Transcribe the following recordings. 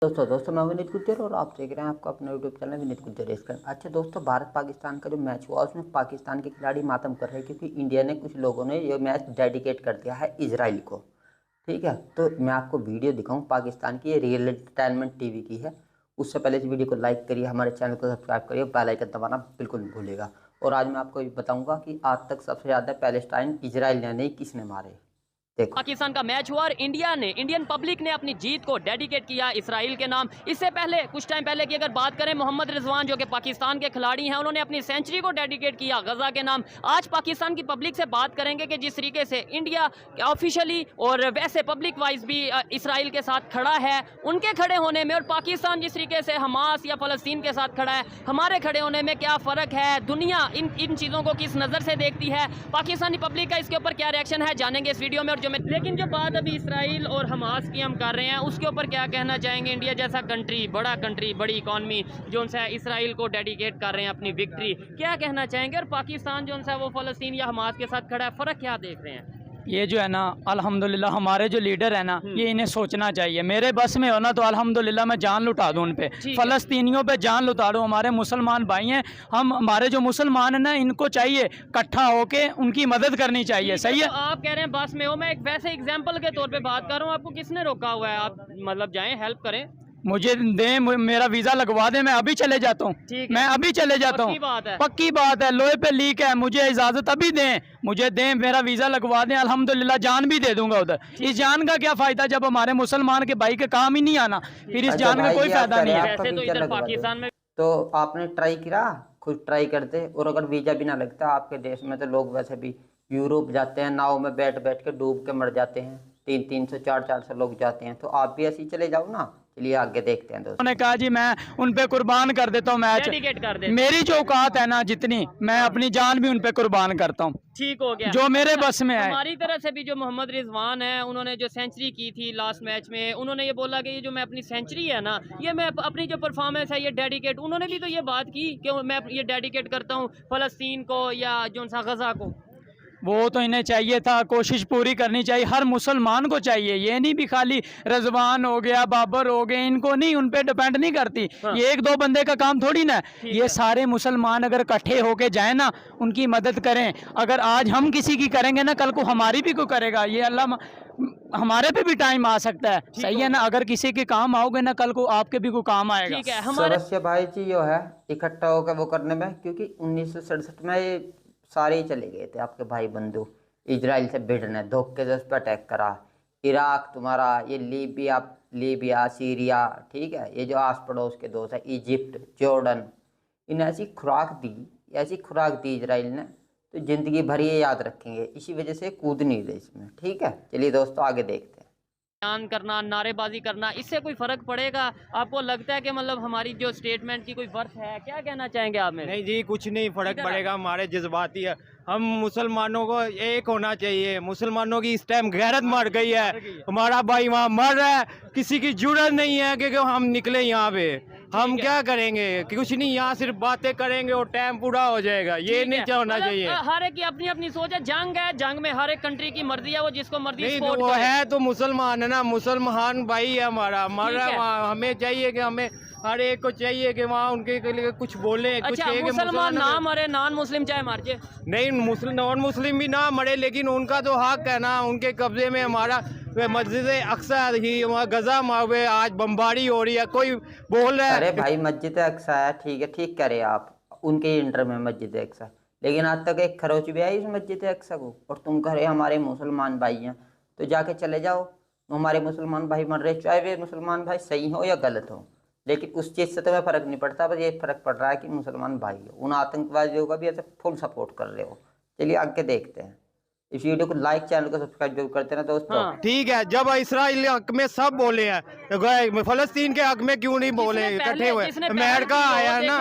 दोस्तों मैं विनीत गुज्जर और आप देख रहे हैं आपका अपना यूट्यूब चैनल विनीत गुज्जर इसका। अच्छा दोस्तों, भारत पाकिस्तान का जो मैच हुआ उसमें पाकिस्तान के खिलाड़ी मातम कर रहे हैं क्योंकि इंडिया ने कुछ लोगों ने ये मैच डेडिकेट कर दिया है इजराइल को। ठीक है, तो मैं आपको वीडियो दिखाऊं पाकिस्तान की, ये रियल एंटरटेनमेंट टीवी की है। उससे पहले इस वीडियो को लाइक करिए, हमारे चैनल को सब्सक्राइब करिए, बेल आइकन दबाना बिल्कुल नहीं भूलिएगा। और आज मैं आपको ये बताऊँगा कि आज तक सबसे ज़्यादा पैलेस्टाइन इजराइल ने नहीं किसने मारे। पाकिस्तान का मैच हुआ और इंडियन पब्लिक ने अपनी जीत को डेडिकेट किया इसराइल के नाम। इससे पहले कुछ टाइम पहले की अगर बात करें, मोहम्मद रिजवान जो कि पाकिस्तान के खिलाड़ी हैं, उन्होंने अपनी सेंचुरी को डेडिकेट किया गजा के नाम। आज पाकिस्तान की पब्लिक से बात करेंगे कि जिस तरीके से इंडिया ऑफिशियली और वैसे पब्लिक वाइज भी इसराइल के साथ खड़ा है, उनके खड़े होने में और पाकिस्तान जिस तरीके से हमास या फ़लस्तीन के साथ खड़ा है, हमारे खड़े होने में क्या फ़र्क है, दुनिया इन चीज़ों को किस नज़र से देखती है, पाकिस्तानी पब्लिक का इसके ऊपर क्या रिएक्शन है, जानेंगे इस वीडियो में। और लेकिन जो बात अभी इसराइल और हमास की हम कर रहे हैं, उसके ऊपर क्या कहना चाहेंगे? इंडिया जैसा कंट्री, बड़ी इकॉनमी जो उनसे इसराइल को डेडिकेट कर रहे हैं अपनी विक्ट्री, क्या कहना चाहेंगे? और पाकिस्तान जो उनसे वो फ़लस्तीन या हमास के साथ खड़ा है, फ़र्क क्या देख रहे हैं? ये जो है ना, अल्हम्दुलिल्लाह हमारे जो लीडर है ना, ये इन्हें सोचना चाहिए। मेरे बस में हो ना तो अल्हम्दुलिल्लाह मैं जान लुटा दूं उन पे, फ़लस्तीनियों पे जान लुटा दूं। हमारे मुसलमान भाई हैं, हमारे जो मुसलमान हैं ना, इनको चाहिए इकट्ठा होके उनकी मदद करनी चाहिए। सही है, तो आप कह रहे हैं बस में हो, मैं एक वैसे एग्जाम्पल के तौर पर बात कर रहा हूँ, आपको किसने रोका हुआ है? आप मतलब जाएँ, हेल्प करें, मुझे दें, मेरा वीज़ा लगवा दें, मैं अभी चले जाता हूँ। मैं अभी चले जाता हूँ, पक्की बात है, लोहे पे लीक है, मुझे इजाज़त अभी दें, मुझे दें, मेरा वीज़ा लगवा दें, अल्हम्दुलिल्लाह जान भी दे दूंगा उधर। इस जान का क्या फ़ायदा जब हमारे मुसलमान के भाई के काम ही नहीं आना, फिर इस जान का कोई फ़ायदा नहीं है। वैसे तो इधर पाकिस्तान में तो आपने ट्राई किया, खुद ट्राई करते, और अगर वीज़ा भी ना लगता आपके देश में, तो लोग वैसे भी यूरोप जाते हैं, नाव में बैठ बैठ के डूब के मर जाते हैं, 300 400 लोग जाते हैं, तो आप भी ऐसे ही चले जाओ ना। चलिए आगे देखते हैं दोस्तों। उन्होंने कहा जी मैं उन पे कुर्बान कर देता हूँ मैच, मेरी जो औकात है ना जितनी, मैं अपनी जान भी उन पे कुर्बान करता हूँ। ठीक हो गया, जो मेरे बस में है। हमारी तरफ से भी जो मोहम्मद रिजवान है, उन्होंने जो सेंचुरी की थी लास्ट मैच में, उन्होंने ये बोला कि ये जो मैं अपनी सेंचुरी है ना, ये मैं अपनी जो परफॉर्मेंस है ये डेडिकेट, उन्होंने भी तो ये बात की कि मैं ये डेडिकेट करता हूँ फ़लस्तीन को या जो सा गजा को। वो तो इन्हें चाहिए था, कोशिश पूरी करनी चाहिए, हर मुसलमान को चाहिए। ये नहीं भी खाली रजवान हो गया, बाबर हो गए, इनको नहीं, उन पे डिपेंड नहीं करती। हाँ। ये एक दो बंदे का काम थोड़ी ना, ये सारे मुसलमान अगर इकट्ठे होके जाए ना, उनकी मदद करें। अगर आज हम किसी की करेंगे ना, कल को हमारी भी कोई करेगा। ये अल्लाह, हमारे पे भी टाइम आ सकता है। सही है ना, अगर किसी के काम आओगे ना, कल को आपके भी कोई काम आएगा। ठीक है, हमारे भाई जी जो है इकट्ठा होकर वो करने में, क्योंकि 1967 में ये सारे ही चले गए थे आपके भाई बंधु इजराइल से भिड़ने, धोखे से उस पर अटैक करा। इराक तुम्हारा, ये लीबिया सीरिया, ठीक है, ये जो आस पड़ोस के दोस्त है, इजिप्ट, जॉर्डन, इन ऐसी खुराक दी इजराइल ने, तो ज़िंदगी भर ये याद रखेंगे। इसी वजह से कूद नहीं रहे इसमें। ठीक है, चलिए दोस्तों आगे देखते हैं। बयान करना, नारेबाजी करना, इससे कोई फ़र्क पड़ेगा? आपको लगता है कि मतलब हमारी जो स्टेटमेंट की कोई वर्थ है? क्या कहना चाहेंगे आप? नहीं जी, कुछ नहीं फ़र्क पड़ेगा, हमारे जज्बाती है। हम मुसलमानों को एक होना चाहिए। मुसलमानों की इस टाइम गैरत मर गई है, हमारा भाई वहाँ मर रहा है, किसी की जुर्रत नहीं है कि हम निकले यहाँ पे। हम क्या करेंगे? कुछ नहीं, यहाँ सिर्फ बातें करेंगे और टाइम पूरा हो जाएगा। ये नहीं होना चाहिए। हर एक की अपनी अपनी सोच है, जंग है, जंग में हर एक कंट्री की मर्जी है, वो जिसको मर्जी सपोर्ट वो है तो मुसलमान है ना, मुसलमान भाई है हमारा, हमें चाहिए कि हमें हर एक को चाहिए कि वहाँ उनके लिए कुछ बोले। अच्छा, मुसलमान ना मरे, नॉन मुस्लिम चाहे मर जाए। नहीं, नॉन मुस्लिम भी ना मरे, लेकिन उनका तो हक है ना, उनके कब्जे में हमारा मस्जिद अक्सा ही, वहाँ गजा में आज बमबारी हो रही है, कोई बोल रहा है। अरे भाई मस्जिद अक्सा है, ठीक है, ठीक कह रहे आप, उनके इंटर में मस्जिद अक्सा, लेकिन आज तक एक खरोच भी आई उस मस्जिद अक्सा को, और तुम कह रहे हमारे मुसलमान भाई हैं, तो जाके चले जाओ। हमारे मुसलमान भाई मर रहे, चाहे वे मुसलमान भाई सही हो या गलत हो, लेकिन उस चीज़ से तुम्हें फ़र्क नहीं पड़ता। बस ये फ़र्क पड़ रहा है कि मुसलमान भाई हो, उन आतंकवादियों का भी ऐसे फुल सपोर्ट कर रहे हो। चलिए आगे देखते हैं। इस वीडियो को लाइक, चैनल को सब्सक्राइब जरूर करते ना दोस्तों। हाँ। ठीक है, जब इसराइल हक में सब बोले हैं, तो फलस्तीन के हक में क्यों नहीं बोले? इकट्ठे हुए, अमेरिका आया ना,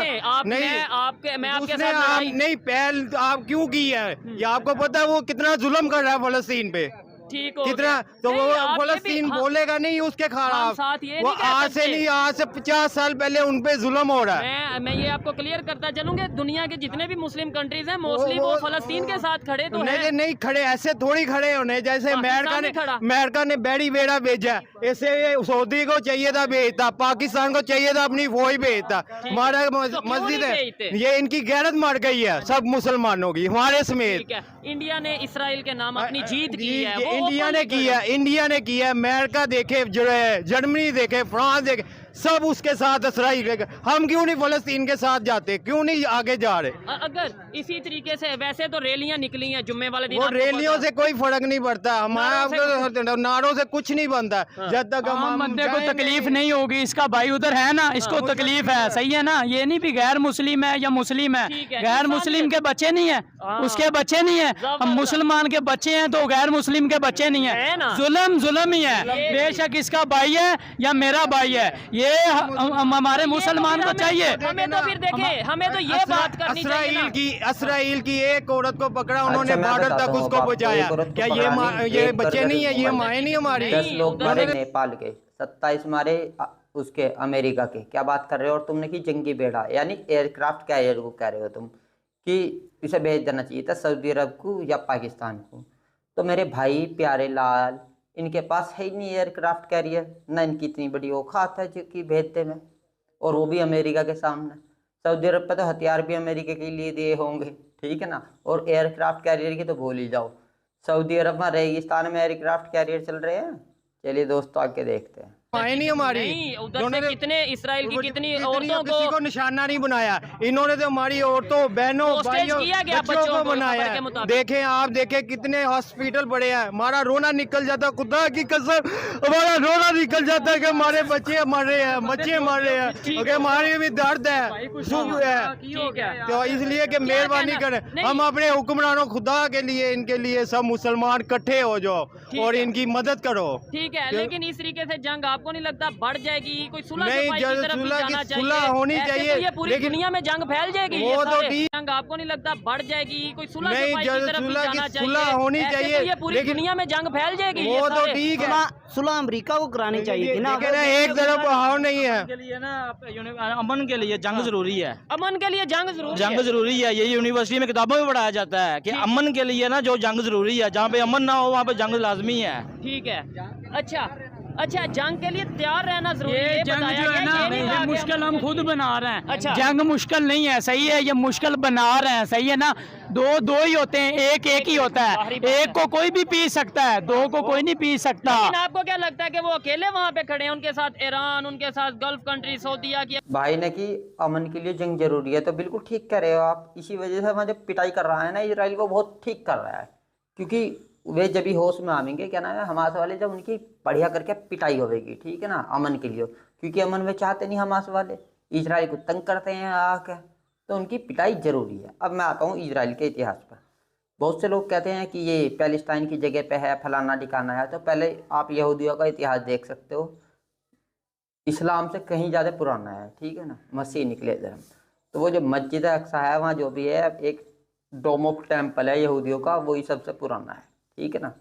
नहीं पहल आप क्यों की है? ये आपको पता है वो कितना जुल्म कर रहा है फलस्तीन पे? ठीक हो कितना गया। तो नहीं, वो आप ये भी- फलस्तीन हाँ, बोलेगा नहीं उसके हम खिलाफ। साथ ये वो नहीं कह आज से सकते। नहीं, आज से 50 साल पहले उन पे जुल्म हो रहा है। मैं ये आपको क्लियर करता चलूंगा, दुनिया के जितने भी मुस्लिम कंट्रीज हैं मोस्टली वो फलस्तीन के साथ खड़े तो नहीं हैं। नहीं खड़े, ऐसे थोड़ी खड़े होने जैसे पाकिस्तान नहीं खड़ा। अमेरिका ने बैरी बेड़ा भेजा, ऐसे सऊदी को चाहिए था भेजता, पाकिस्तान को चाहिए था अपनी फौज भेजता। हमारा तो क्यों मस्जिद नहीं है, भेजते? ये इनकी गैरत मर गई है सब मुसलमानों की, हमारे समेत। ठीक है, इंडिया ने इसराइल के नाम अपनी जीत की है, वो इंडिया ने openly की है, इंडिया ने की है। अमेरिका देखे, जर्मनी देखे, फ्रांस देखे, सब उसके साथ इसराइल के। हम क्यों नहीं फलस्तीन के साथ जाते, क्यों नहीं आगे जा रहे? अगर इसी तरीके से वैसे तो रैलियां निकली हैं जुम्मे वाले दिन, वो आपको रैलियों पता से कोई फर्क नहीं पड़ता, हमारा नारों से कुछ नहीं बनता। जब तक आम हम बंदे को जाएंगे तकलीफ नहीं होगी। इसका भाई उधर है ना, इसको तकलीफ है, सही है ना। ये नहीं भी गैर मुस्लिम है या मुस्लिम है, ठीक है, गैर मुस्लिम के बच्चे नहीं है, हाँ। उसके बच्चे नहीं है। हम जबरदस्त। मुसलमान के बच्चे हैं तो गैर मुस्लिम के बच्चे नहीं है है। ना। जुल्म जुल्म ही है, बेशक इसका भाई है या मेरा भाई है। ये हमारे मुसलमान को चाहिए। हमें तो फिर देखे, हमें तो ये बात करनी चाहिए ना। इसराइल की एक औरत को पकड़ा उन्होंने, अच्छा, मैं बॉर्डर बताता तक हूँ उसको आपको, पहुंचाया। एक औरत को क्या पकड़ा नहीं, ये एक बच्चे बर्गर नहीं है, ये नहीं, माए नहीं हमारी? 10 लोग उधर मारे से- नेपाल के, 27 मारे उसके अमेरिका के। क्या बात कर रहे हो? और तुमने की जंगी बेड़ा यानी एयरक्राफ्ट कैरियर को कह रहे हो तुम कि इसे भेज देना चाहिए था सऊदी अरब को या पाकिस्तान को। तो मेरे भाई प्यारे लाल, इनके पास है ही नहीं एयरक्राफ्ट कैरियर, ना इनकी इतनी बड़ी औकात है जो कि भेजते में, और वो भी अमेरिका के सामने। सऊदी अरब पे तो हथियार भी अमेरिका के लिए दिए होंगे, ठीक है ना। और एयरक्राफ्ट कैरियर की तो भूल ही जाओ। सऊदी अरब में रेगिस्तान में एयरक्राफ्ट कैरियर चल रहे हैं। चलिए दोस्तों आगे देखते हैं। माए नहीं हमारी। नहीं, उधर उन्होंने से कितने इसराइल की कितनी औरतों किसी को निशाना नहीं बनाया इन्होंने, तो हमारी औरतों, बहनों, Hostage भाइयों, किया गया बच्चों बच्चों को को बनाया खबर के है। मुताबिक। देखें आप, देखें कितने हॉस्पिटल पड़े हैं, हमारा रोना निकल जाता, खुदा की कसम हमारा रोना निकल जाता है कि हमारे बच्चे मर रहे हैं, बच्चे मर रहे हैं, क्योंकि हमारे भी दर्द है, दुख है। ठीक है। तो इसलिए कि मेहरबानी कहना- करें, नहीं। हम अपने हुक्मरानों, खुदा के लिए, इनके लिए सब मुसलमान इकट्ठे हो जाओ और है। इनकी मदद करो। ठीक है, लेकिन इस तरीके से जंग आपको नहीं लगता बढ़ जाएगी? कोई सुलह नहीं, सफाई की तरफ भी सुलह की- जाना चाहिए? सुलह होनी ऐसे चाहिए, तो ये पूरी लेकिन- दुनिया में जंग फैल जाएगी। वो ये तो सारे ठीक- जंग आपको नहीं लगता बढ़ जाएगी? कोई सुलह नहीं, सफाई की तरफ भी सुलह की- जाना चाहिए? सुलह होनी ऐसे तो चाहिए, ये पूरी लेकिन- दुनिया में जंग फैल जाएगी। वो ये तो सारे- ठीक है, सुलह अमेरिका को करानी चाहिए थी ना। लेकिन एक तरफ हाव नहीं है। के लिए ना अमन के लिए जंग जरूरी है। अमन के लिए जंग जरूरी जंग है। जरूरी है, ये यूनिवर्सिटी में किताबों में पढ़ाया जाता है कि अमन के लिए ना जो जंग जरूरी है, जहाँ पे अमन ना हो वहाँ पे जंग लाजमी है। ठीक है, अच्छा अच्छा, जंग के लिए तैयार रहना जरूरी है। ये जंग बताया जो है गया, ना, ये नहीं ये कहा कि मुश्किल हम खुद बना रहे हैं। अच्छा। जंग मुश्किल नहीं है, सही है, ये मुश्किल बना रहे हैं, सही है ना। दो ही होते हैं, एक ही होता है। बाहरी बात एक को कोई भी पी सकता है, दो को कोई नहीं पी सकता। लेकिन आपको क्या लगता है कि वो अकेले वहाँ पे खड़े हैं? उनके साथ ईरान, उनके साथ गल्फ कंट्री, सऊदीया की। भाई ने कि अमन के लिए जंग जरूरी है, तो बिल्कुल ठीक कह रहे हो आप। इसी वजह से वहाँ जो पिटाई कर रहा है ना इजराइल को, बहुत ठीक कर रहा है। क्योंकि वे जब भी होश में आएंगे, क्या नाम है, हमास वाले, जब उनकी बढ़िया करके पिटाई होगी, ठीक है ना, अमन के लिए। क्योंकि अमन वे चाहते नहीं, हमास वाले इजराइल को तंग करते हैं आके, तो उनकी पिटाई जरूरी है। अब मैं आता हूँ इजराइल के इतिहास पर। बहुत से लोग कहते हैं कि ये पैलेस्टाइन की जगह पे है, फलाना ठिकाना है। तो पहले आप यहूदियों का इतिहास देख सकते हो, इस्लाम से कहीं ज़्यादा पुराना है, ठीक है ना, मसीह निकले धर्म। तो वो जो मस्जिद अक्सा है वहाँ जो भी है, एक डोमो टेम्पल है यहूदियों का, वही सबसे पुराना है, ठीक है ना।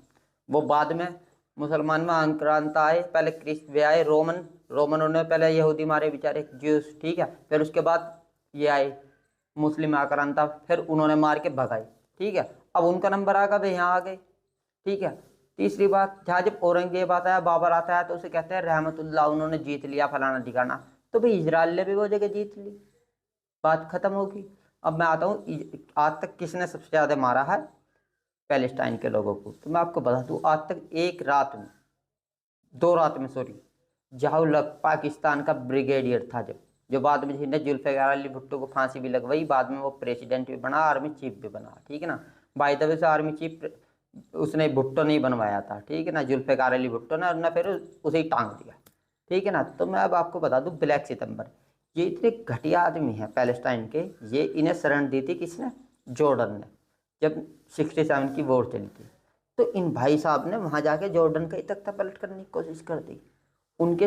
वो बाद में मुसलमान में आक्रांत आए, पहले क्रिस्त वे आए, रोमनों ने पहले यहूदी मारे बेचारे, ज्यूस, ठीक है। फिर उसके बाद ये आए मुस्लिम आक्रांत, फिर उन्होंने मार के भगाए, ठीक है। अब उनका नंबर आ गया, वे यहाँ आ गए, ठीक है। तीसरी बात, जहाँ जब औरंगजेब आता है, बाबर आता है, तो उसे कहते हैं रहमतुल्लाह, उन्होंने जीत लिया फलाना ठिकाना। तो भाई इजराइल ने भी वो जगह जीत ली, बात खत्म होगी। अब मैं आता हूँ, आज तक किसने सबसे ज़्यादा मारा है पैलेस्टाइन के लोगों को। तो मैं आपको बता दूँ, आज तक एक रात में, 2 रात में सॉरी, जहाउलक पाकिस्तान का ब्रिगेडियर था, जो बाद में जिसने जुल्फ़िकार अली भुट्टो को फांसी भी लगवाई, बाद में वो प्रेसिडेंट भी बना, आर्मी चीफ भी बना, ठीक है ना। बाय द वे से आर्मी चीफ उसने भुट्टो नहीं बनवाया था, ठीक है ना, जुल्फ़िकार अली भुट्टो ने, और ना फिर उसे ही टांग दिया, ठीक है ना। तो मैं अब आपको बता दूँ, ब्लैक सितंबर, ये इतने घटिया आदमी हैं पैलेस्टाइन के, ये इन्हें शरण दी थी किसने, जॉर्डन ने, जब 67 की वॉर चली थी। तो इन भाई साहब ने वहाँ जाके जॉर्डन का तख्ता पलट करने की कोशिश कर दी, उनके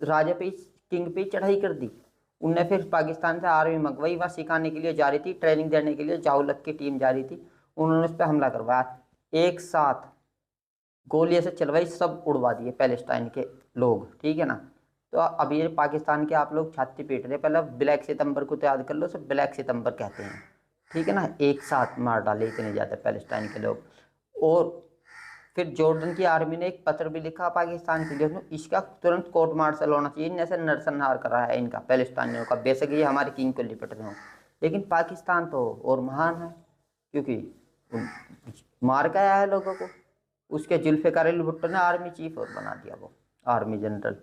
राजा पे, किंग पे चढ़ाई कर दी। उनने फिर पाकिस्तान से आर्मी मंगवाई, वहाँ सिखाने के लिए जा रही थी, ट्रेनिंग देने के लिए जाउलक की टीम जा रही थी, उन्होंने उस पर हमला करवाया। एक साथ गोली ऐसे चलवाई, सब उड़वा दिए पैलेस्टाइन के लोग, ठीक है ना। तो अब ये पाकिस्तान के आप लोग छाती पीट रहे, पहले ब्लैक सितंबर को तो याद कर लो, सब ब्लैक सितंबर कहते हैं, ठीक है ना। एक साथ मार डाले इतने ज़्यादा पैलेस्टाइन के लोग। और फिर जॉर्डन की आर्मी ने एक पत्र भी लिखा पाकिस्तान के लिए, उसमें इसका तुरंत कोर्ट मार्शल होना चाहिए, इनसे नरसंहार करा है इनका पैलेस्टाइनियों का, बेशक ये हमारे किंग को लिपट रहे हो। लेकिन पाकिस्तान तो और महान है, क्योंकि मार के आया है लोगों को। उसके जुल्फ़िकार अली भुट्टो ने आर्मी चीफ और बना दिया, वो आर्मी जनरल,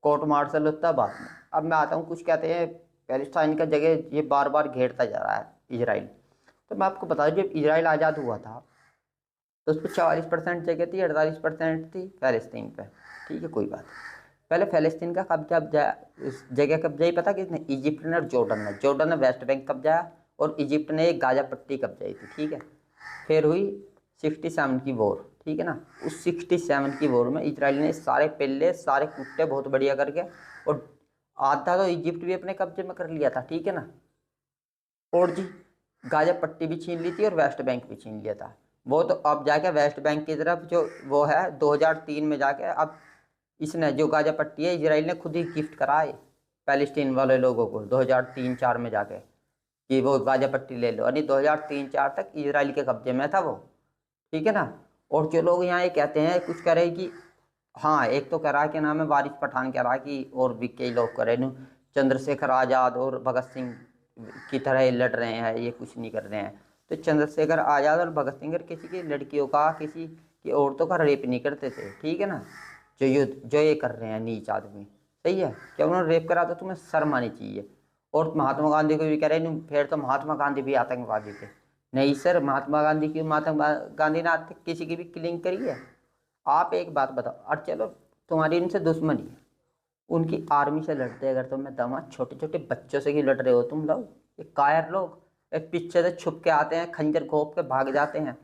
कोर्ट मार्शल होता है बाद में। अब मैं आता हूँ, कुछ कहते हैं पैलेस्टाइन का जगह ये बार बार घेरता जा रहा है इजराइल। तो मैं आपको बता दूँ, जब इजराइल आज़ाद हुआ था तो उस पर 44% जगह थी, 48% थी फ़लस्तीन पे, ठीक है, कोई बात नहीं। पहले फ़लस्तीन का कब्जा उस जगह कब्जा ही पता किसने, इजिप्ट ने और जॉर्डन ने। जॉर्डन ने वेस्ट बैंक कब्जाया और इजिप्ट ने एक गाजा पट्टी कब्जाई थी, ठीक है। फिर हुई 67 की वॉर, ठीक है ना। उस 67 की वॉर में इजराइल ने सारे पिल्ले सारे कुत्ते बहुत बढ़िया करके, और आधा तो इजिप्ट भी अपने कब्जे में कर लिया था, ठीक है ना। और जी गाजा पट्टी भी छीन ली थी और वेस्ट बैंक भी छीन लिया था। वो तो अब जाके वेस्ट बैंक की तरफ जो वो है 2003 में जाके, अब इसने जो गाजा पट्टी है इजराइल ने खुद ही गिफ्ट कराए पैलेस्टीन वाले लोगों को 2003-4 में जाके, कि वो गाजा पट्टी ले लो, यानी 2003-4 तक इजराइल के कब्जे में था वो, ठीक है ना। और जो लोग यहाँ ये कहते हैं, कुछ कह रहे कि हाँ, एक तो कह रहा है कि नाम है वारिस पठान, कह रहा है कि और भी कई लोग कह रहे हैं चंद्रशेखर आज़ाद और भगत सिंह की तरह ये लड़ रहे हैं, ये कुछ नहीं कर रहे हैं। तो चंद्रशेखर आज़ाद और भगत सिंह किसी की लड़कियों का, किसी की औरतों का रेप नहीं करते थे, ठीक है ना। जो ये कर रहे हैं नीच आदमी, सही है, क्या उन्होंने रेप करा तो तुम्हें शर्म आनी चाहिए। और महात्मा गांधी को भी कह रहे हैं, फिर तो महात्मा गांधी भी आतंकवादी थे। नहीं सर, महात्मा गांधी ने आज तक किसी की भी किलिंग करी है? आप एक बात बताओ, और चलो तुम्हारी इनसे दुश्मनी है, उनकी आर्मी से लड़ते अगर तुम्हें दमा, छोटे छोटे बच्चों से ही लड़ रहे हो तुम लोग, ये कायर लोग, एक पीछे से छुप के आते हैं, खंजर घोंप के भाग जाते हैं,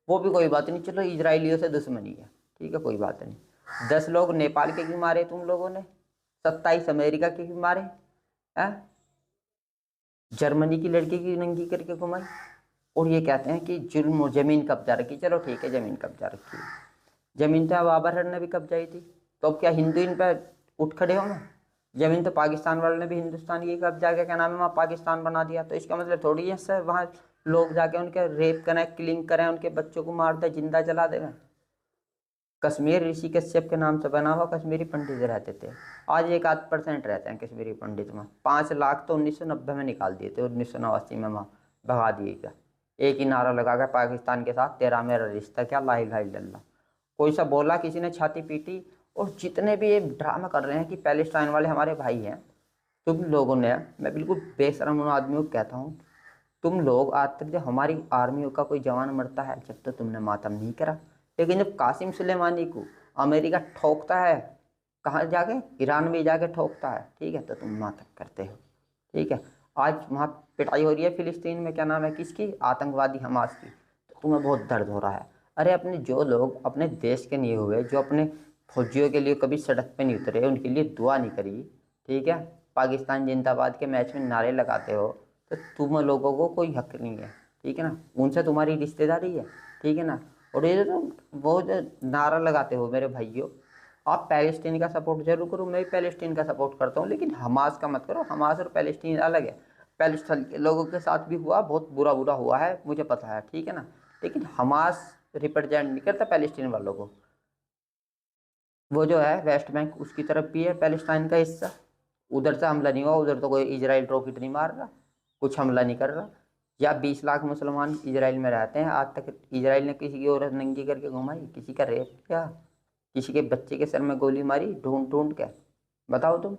वो भी कोई बात नहीं, चलो इजराइलियों से दुश्मनी है, ठीक है, कोई बात नहीं। 10 लोग नेपाल के क्यों मारे तुम लोगों ने, 27 अमेरिका के क्यों मारे हैं, जर्मनी की लड़की की नंगी करके घुमाई। और ये कहते हैं कि जुल्म और ज़मीन कब्जा रखी, चलो ठीक है, ज़मीन कब्जा रखी, ज़मीन तो अब बाबर ने भी कब्जाई थी, तो अब क्या हिंदू इन पर उठ खड़े हो ना। ज़मीन तो पाकिस्तान वाले ने भी हिंदुस्तान की कब्जा के क्या नाम है वहाँ पाकिस्तान बना दिया, तो इसका मतलब थोड़ी है सर वहाँ लोग जाके उनके रेप करें, किलिंग करें, उनके बच्चों को मार दे, जिंदा जला देना। कश्मीर ऋषि कश्यप के नाम से बना हुआ कश्मीरी पंडित रहते थे, आज 1-8% रहते हैं कश्मीरी पंडित में। 5 लाख तो 1990 में निकाल दिए थे, 1989 में वहाँ भगा दिए क्या, एक ही नारा लगा कर पाकिस्तान के साथ तेरा मेरा रिश्ता क्या, ला इलाहा इल्लल्लाह। कोई सा बोला, किसी ने छाती पीटी। और जितने भी ये ड्रामा कर रहे हैं कि पैलेस्टाइन वाले हमारे भाई हैं, तुम लोगों ने, मैं बिल्कुल बेशरम उन आदमियों को कहता हूँ, तुम लोग आज तक जब हमारी आर्मियों का कोई जवान मरता है जब तो तुमने मातम नहीं करा, लेकिन जब कासिम सुलेमानी को अमेरिका ठोकता है, कहाँ जाके, ईरान में जाके ठोकता है, ठीक है, तो तुम मातम करते हो, ठीक है। आज वहाँ पिटाई हो रही है फिलिस्तीन में, क्या नाम है किसकी, आतंकवादी हमास की, तो तुम्हें बहुत दर्द हो रहा है। अरे अपने जो लोग अपने देश के नहीं हुए, जो अपने फौजियों के लिए कभी सड़क पे नहीं उतरे, उनके लिए दुआ नहीं करी, ठीक है, पाकिस्तान जिंदाबाद के मैच में नारे लगाते हो, तो तुम लोगों को कोई हक नहीं है, ठीक है ना, उनसे तुम्हारी रिश्तेदारी है, ठीक है ना। और ये तो वो जो नारा लगाते हो मेरे भाइयों, आप पैलेस्टीन का सपोर्ट जरूर करो, मैं भी पैलेस्टीन का सपोर्ट करता हूँ, लेकिन हमास का मत करो, हमास और पैलेस्टीन अलग है। पैलेस्टीन के लोगों के साथ भी हुआ, बहुत बुरा बुरा हुआ है, मुझे पता है, ठीक है ना, लेकिन हमास रिप्रेजेंट नहीं करता पैलेस्टीन वालों को। वो जो है वेस्ट बैंक, उसकी तरफ भी है पैलेस्टाइन का हिस्सा, उधर से हमला नहीं हुआ, उधर तो कोई इजराइल रॉकेट नहीं मार रहा, कुछ हमला नहीं कर रहा। या 20 लाख मुसलमान इजराइल में रहते हैं, आज तक इजराइल ने किसी की औरत नंगी करके घुमाई, किसी का रेप किया, किसी के बच्चे के सर में गोली मारी ढूंढ ढूंढ के, बताओ तुम।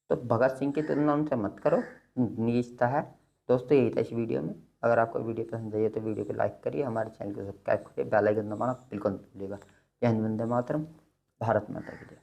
तो भगत सिंह की तुलना उनसे मत करो, नीचता है। दोस्तों यही था इस वीडियो में, अगर आपको वीडियो पसंद आई तो वीडियो को लाइक करिए, हमारे चैनल को सब्सक्राइब करिए, बेल आइकन दबाना बिल्कुल मत भूलिएगा। जय हिंद, वंदे मातरम, भारत माता की जय।